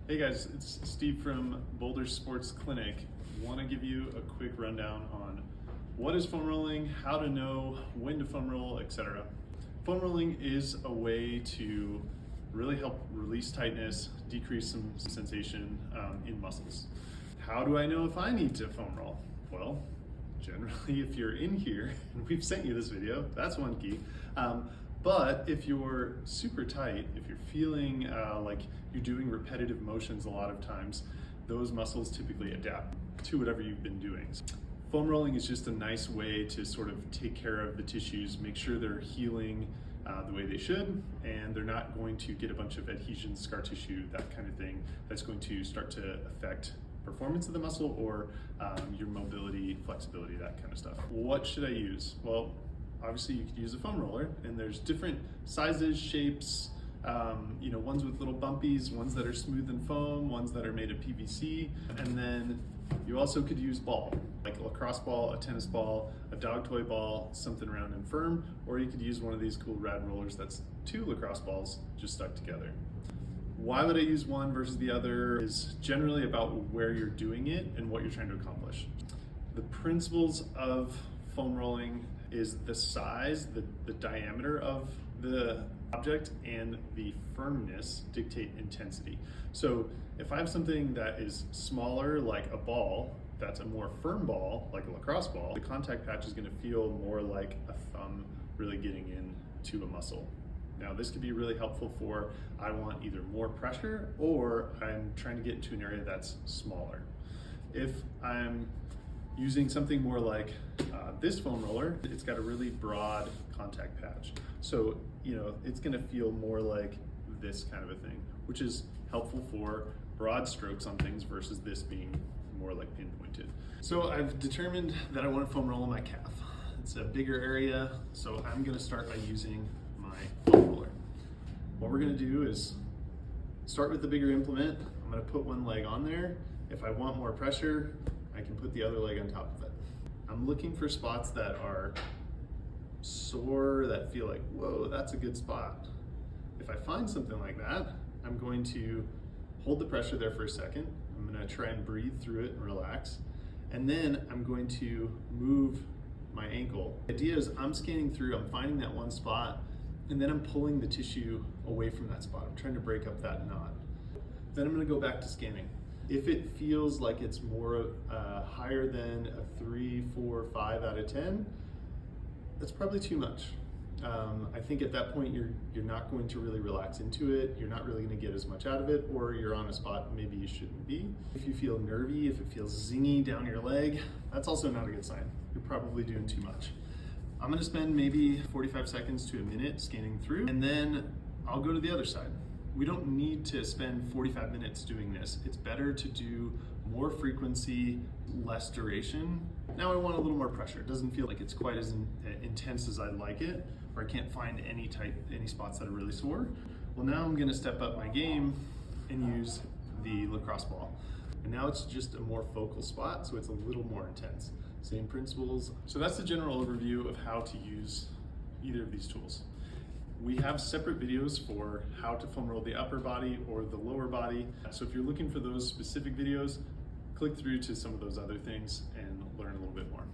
Hey guys, it's Steve from Boulder Sports Clinic. Want to give you a quick rundown on what is foam rolling, how to know when to foam roll, etc. Foam rolling is a way to really help release tightness, decrease some sensation in muscles. How do I know if I need to foam roll? Well, generally if you're in here, and we've sent you this video, that's one key. But if you're super tight, if you're feeling like you're doing repetitive motions a lot of times, those muscles typically adapt to whatever you've been doing. Foam rolling is just a nice way to sort of take care of the tissues, make sure they're healing the way they should, and they're not going to get a bunch of adhesion, scar tissue, that kind of thing, that's going to start to affect performance of the muscle or your mobility, flexibility, that kind of stuff. What should I use? Well, obviously you could use a foam roller, and there's different sizes, shapes, ones with little bumpies, ones that are smooth and foam, ones that are made of PVC, and then you also could use ball, like a lacrosse ball, a tennis ball, a dog toy ball, something round and firm, or you could use one of these cool rad rollers that's two lacrosse balls just stuck together. Why would I use one versus the other is generally about where you're doing it and what you're trying to accomplish. The principles of foam rolling is the size, the diameter of the object, and the firmness dictate intensity. So if I have something that is smaller, like a ball, that's a more firm ball, like a lacrosse ball, the contact patch is going to feel more like a thumb really getting into a muscle. Now this could be really helpful for, I want either more pressure or I'm trying to get into an area that's smaller. If I'm using something more like this foam roller, it's got a really broad contact patch. So, it's gonna feel more like this kind of a thing, which is helpful for broad strokes on things versus this being more like pinpointed. So I've determined that I want to foam roll in my calf. It's a bigger area, so I'm gonna start by using my foam roller. What we're gonna do is start with the bigger implement. I'm gonna put one leg on there. If I want more pressure, I can put the other leg on top of it. I'm looking for spots that are sore, that feel like, whoa, that's a good spot. If I find something like that, I'm going to hold the pressure there for a second. I'm gonna try and breathe through it and relax. And then I'm going to move my ankle. The idea is I'm scanning through, I'm finding that one spot, and then I'm pulling the tissue away from that spot. I'm trying to break up that knot. Then I'm gonna go back to scanning. If it feels like it's more higher than a 3, 4, 5 out of 10, that's probably too much. I think at that point you're not going to really relax into it, you're not really going to get as much out of it, or you're on a spot maybe you shouldn't be. If you feel nervy, if it feels zingy down your leg, that's also not a good sign. You're probably doing too much. I'm going to spend maybe 45 seconds to a minute scanning through, and then I'll go to the other side. We don't need to spend 45 minutes doing this. It's better to do more frequency, less duration. Now I want a little more pressure. It doesn't feel like it's quite as intense as I'd like it, or I can't find any spots that are really sore. Well, now I'm gonna step up my game and use the lacrosse ball. And now it's just a more focal spot, so it's a little more intense. Same principles. So that's the general overview of how to use either of these tools. We have separate videos for how to foam roll the upper body or the lower body. So if you're looking for those specific videos, click through to some of those other things and learn a little bit more.